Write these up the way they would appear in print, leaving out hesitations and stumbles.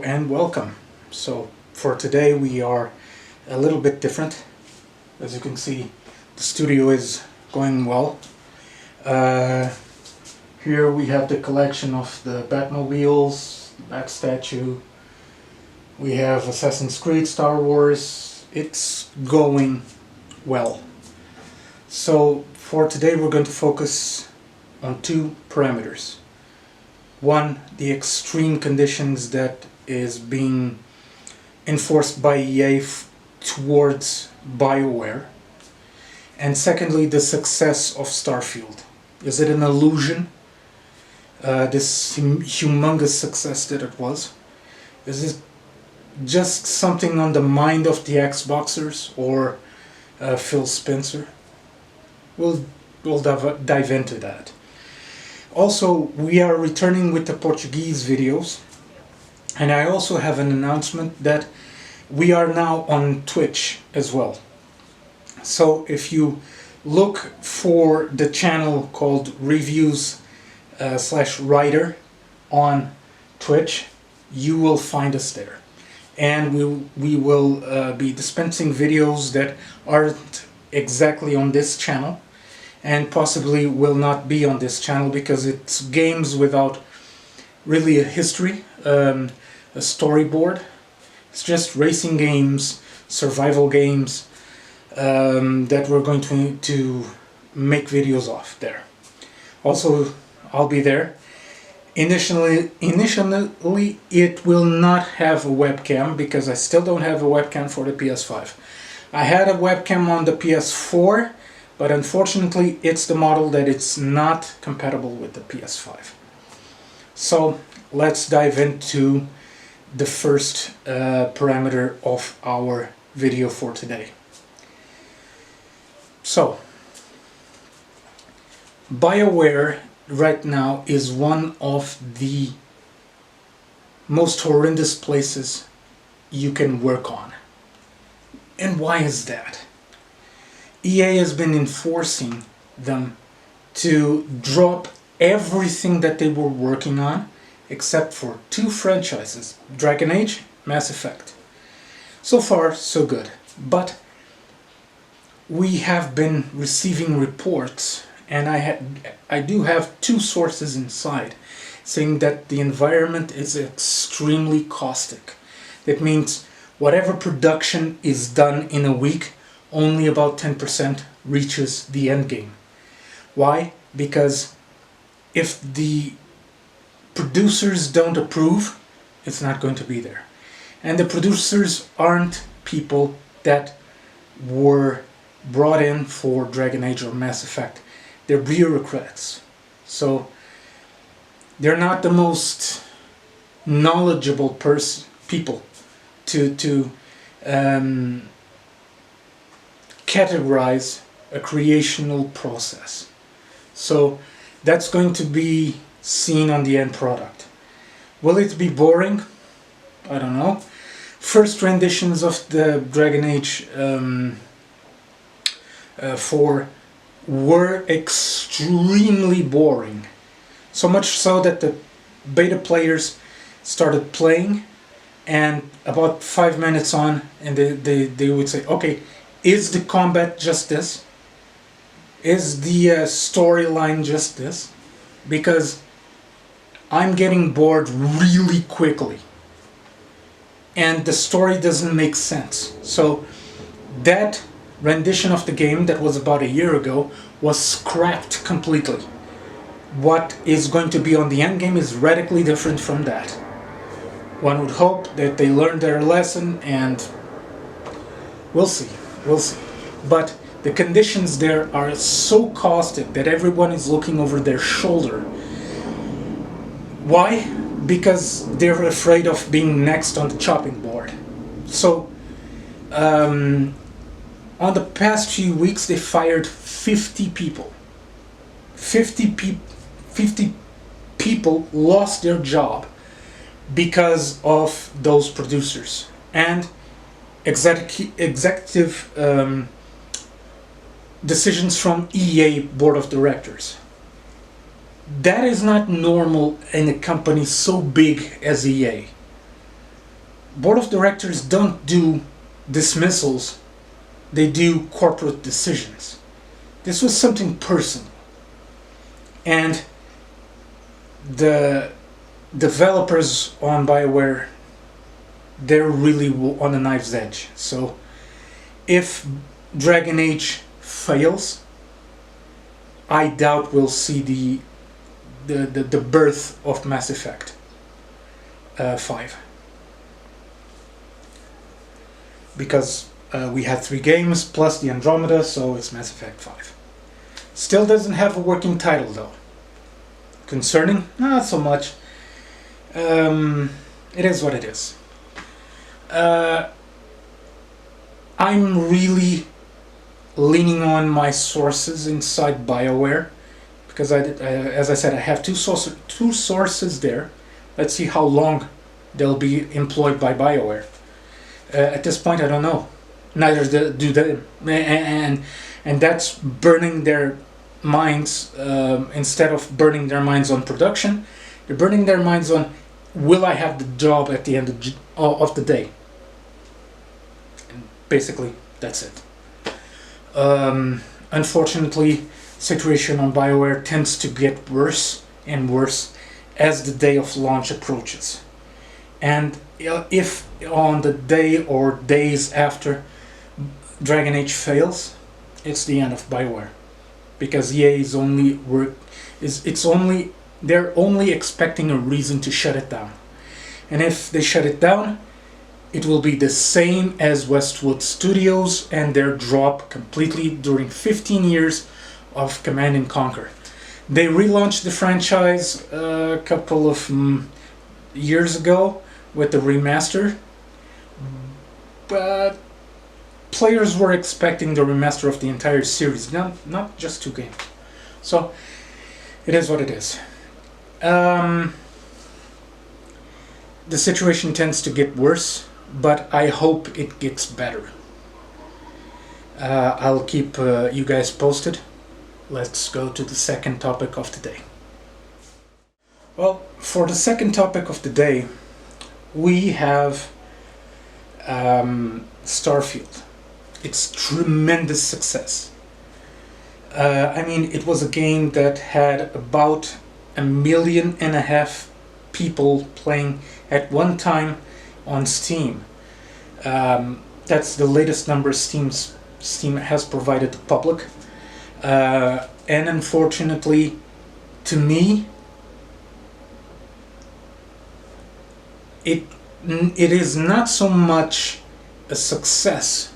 and welcome. So for today we are a little bit different. As you can see, the studio is going well. Here we have the collection of the Batmobiles, Bat statue. We have Assassin's Creed, Star Wars. It's going well. So for today we're going to focus on two parameters. One, the extreme conditions that is being enforced by EA towards BioWare. And secondly, the success of Starfield. Is it an illusion? This humongous success that it was? Is it just something on the mind of the Xboxers or Phil Spencer? We'll dive into that. Also, we are returning with the Portuguese videos, and I also have an announcement that we are now on Twitch as well. So if you look for the channel called Reviews/Writer on Twitch, you will find us there. And we will be dispensing videos that aren't exactly on this channel, and possibly will not be on this channel because it's games without really a history, a storyboard. It's just racing games, survival games that we're going to make videos of there. Also, I'll be there. Initially it will not have a webcam because I still don't have a webcam for the PS5. I had a webcam on the PS4, but unfortunately it's the model that it's not compatible with the PS5. So let's dive into the first parameter of our video for today. So BioWare right now is one of the most horrendous places you can work on. And why is that? EA has been enforcing them to drop everything that they were working on except for two franchises, Dragon Age, Mass Effect. So far, so good. But we have been receiving reports, and I do have two sources inside saying that the environment is extremely caustic. That means whatever production is done in a week, only about 10% reaches the end game. Why? Because if the producers don't approve, it's not going to be there. And the producers aren't people that were brought in for Dragon Age or Mass Effect. They're bureaucrats. So they're not the most knowledgeable people to categorize a creational process. So that's going to be seen on the end product. Will it be boring? I don't know. First renditions of the Dragon Age 4 were extremely boring. So much so that the beta players started playing, and about 5 minutes on, and they would say, okay, is the combat just this? Is the storyline just this? Because I'm getting bored really quickly. And the story doesn't make sense. So that rendition of the game that was about a year ago was scrapped completely. What is going to be on the end game is radically different from that. One would hope that they learned their lesson, and we'll see. We'll see. But the conditions there are so caustic that everyone is looking over their shoulder. Why? Because they're afraid of being next on the chopping board. So, on the past few weeks, they fired 50 people. 50 people lost their job because of those producers and executive decisions from EA board of directors. That is not normal in a company so big as EA. board of directors don't do dismissals, they do corporate decisions. This was something personal. And the developers on BioWare, they're really on a knife's edge. So if Dragon Age fails, I doubt we'll see the birth of Mass Effect 5. Because we had 3 games plus the Andromeda, so it's Mass Effect 5. Still doesn't have a working title though. Concerning? Not so much. It is what it is. I'm really leaning on my sources inside BioWare, because as I said, I have two sources there. Let's see how long they'll be employed by BioWare. At this point, I don't know. Neither do they, and that's burning their minds. Instead of burning their minds on production, they're burning their minds on, will I have the job at the end of the day? And basically, that's it. Unfortunately, situation on BioWare tends to get worse and worse as the day of launch approaches. And if on the day or days after Dragon Age fails, it's the end of BioWare, because EA is they're only expecting a reason to shut it down. And if they shut it down, it will be the same as Westwood Studios and their drop completely during 15 years of Command & Conquer. They relaunched the franchise a couple of years ago with the remaster, but players were expecting the remaster of the entire series, not just 2 games. So it is what it is. The situation tends to get worse, but I hope it gets better. I'll keep you guys posted. Let's go to the second topic of the day. Well, for the second topic of the day, we have Starfield. It's tremendous success. I mean, it was a game that had about 1.5 million people playing at one time on Steam. That's the latest number Steam has provided the public. And unfortunately, to me, it is not so much a success,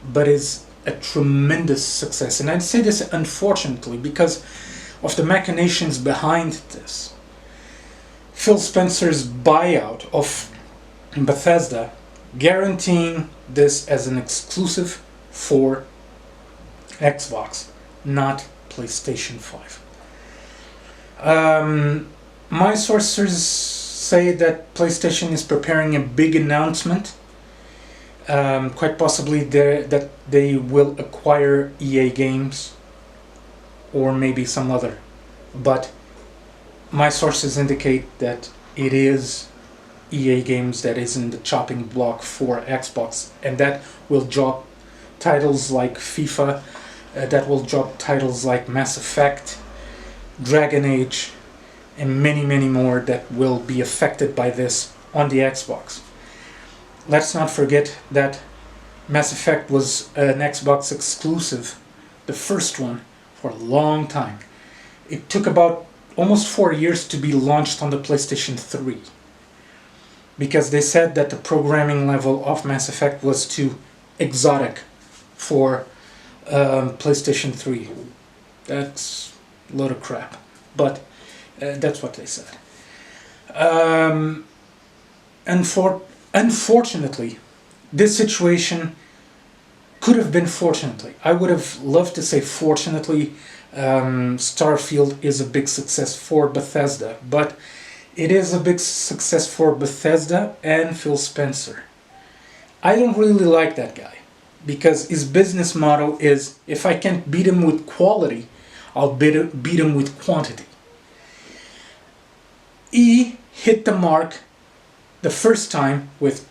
but is a tremendous success. And I'd say this unfortunately because of the machinations behind this. Phil Spencer's buyout of Bethesda, guaranteeing this as an exclusive for Xbox, not PlayStation 5. My sources say that PlayStation is preparing a big announcement, quite possibly that they will acquire EA Games or maybe some other, but my sources indicate that it is EA Games that is in the chopping block for Xbox, and that will drop titles like FIFA, that will drop titles like Mass Effect, Dragon Age, and many, many more that will be affected by this on the Xbox. Let's not forget that Mass Effect was an Xbox exclusive, the first one, for a long time. It took about almost 4 years to be launched on the PlayStation 3, because they said that the programming level of Mass Effect was too exotic for PlayStation 3. That's a load of crap, but that's what they said. Unfortunately, this situation could have been fortunately. I would have loved to say fortunately, Starfield is a big success for Bethesda, but it is a big success for Bethesda and Phil Spencer. I don't really like that guy, because his business model is, if I can't beat him with quality, I'll beat him with quantity. He hit the mark the first time with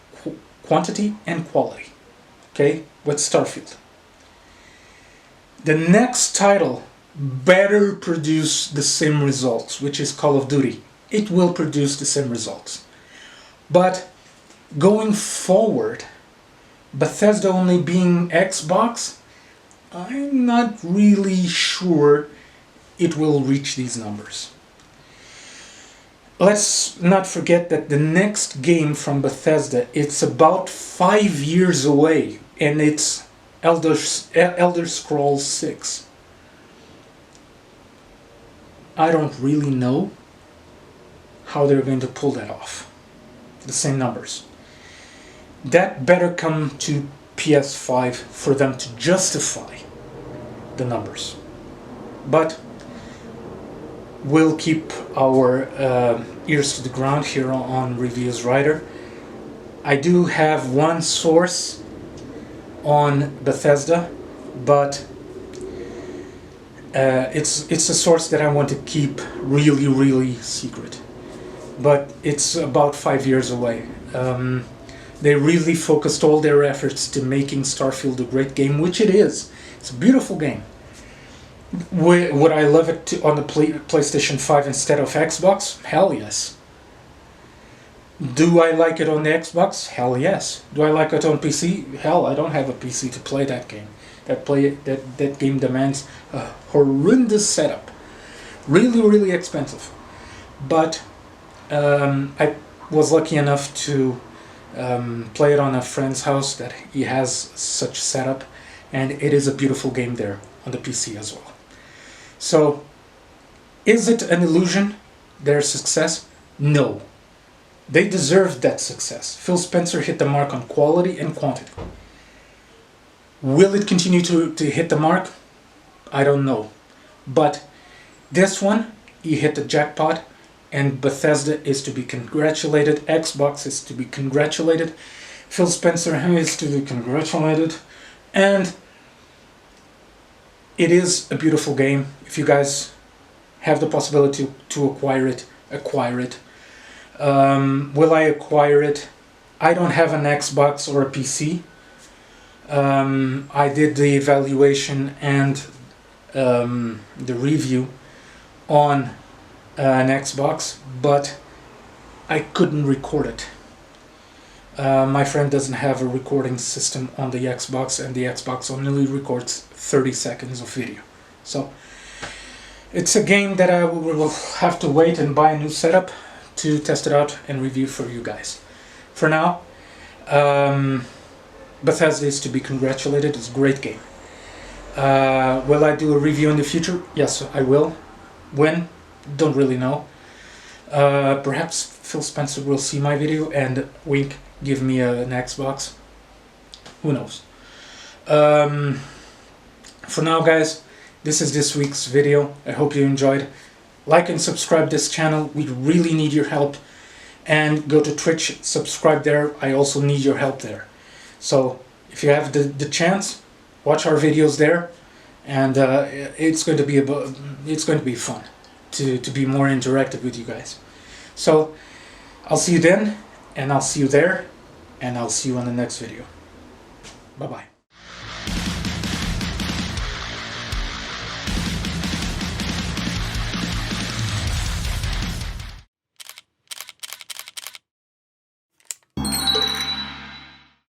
quantity and quality. Okay, with Starfield. The next title better produce the same results, which is Call of Duty. It will produce the same results. But going forward, Bethesda only being Xbox, I'm not really sure it will reach these numbers. Let's not forget that the next game from Bethesda, it's about 5 years away, and it's Elder Scrolls 6. I don't really know how they're going to pull that off. The same numbers. That better come to PS5 for them to justify the numbers. But we'll keep our ears to the ground here on Reviews Writer. I do have one source on Bethesda, but it's a source that I want to keep really secret. But it's about 5 years away. They really focused all their efforts to making Starfield a great game, which it is. It's a beautiful game. Would I love it on the PlayStation 5 instead of Xbox? Hell yes. Do I like it on the Xbox? Hell yes. Do I like it on PC? Hell, I don't have a PC to play that game. That game demands a horrendous setup. Really expensive. But I was lucky enough to play it on a friend's house that he has such setup, and it is a beautiful game there on the PC as well. So, is it an illusion, their success? No. They deserved that success. Phil Spencer hit the mark on quality and quantity. Will it continue to hit the mark? I don't know. But this one, he hit the jackpot, and Bethesda is to be congratulated. Xbox is to be congratulated. Phil Spencer is to be congratulated. And it is a beautiful game. If you guys have the possibility to acquire it, acquire it. Will I acquire it? I don't have an Xbox or a PC. I did the evaluation and the review on an Xbox, but I couldn't record it. My friend doesn't have a recording system on the Xbox, and the Xbox only records 30 seconds of video. So it's a game that I will have to wait and buy a new setup to test it out and review for you guys. For now, Bethesda is to be congratulated. It's a great game. Will I do a review in the future? Yes, I will. When? Don't really know. Perhaps Phil Spencer will see my video and wink, give me an Xbox. Who knows? For now, guys, this is this week's video. I hope you enjoyed. Like and subscribe this channel. We really need your help. And go to Twitch, subscribe there. I also need your help there. So if you have the chance, watch our videos there, and it's going to be fun to be more interactive with you guys. So I'll see you then, and I'll see you there, and I'll see you on the next video. Bye bye.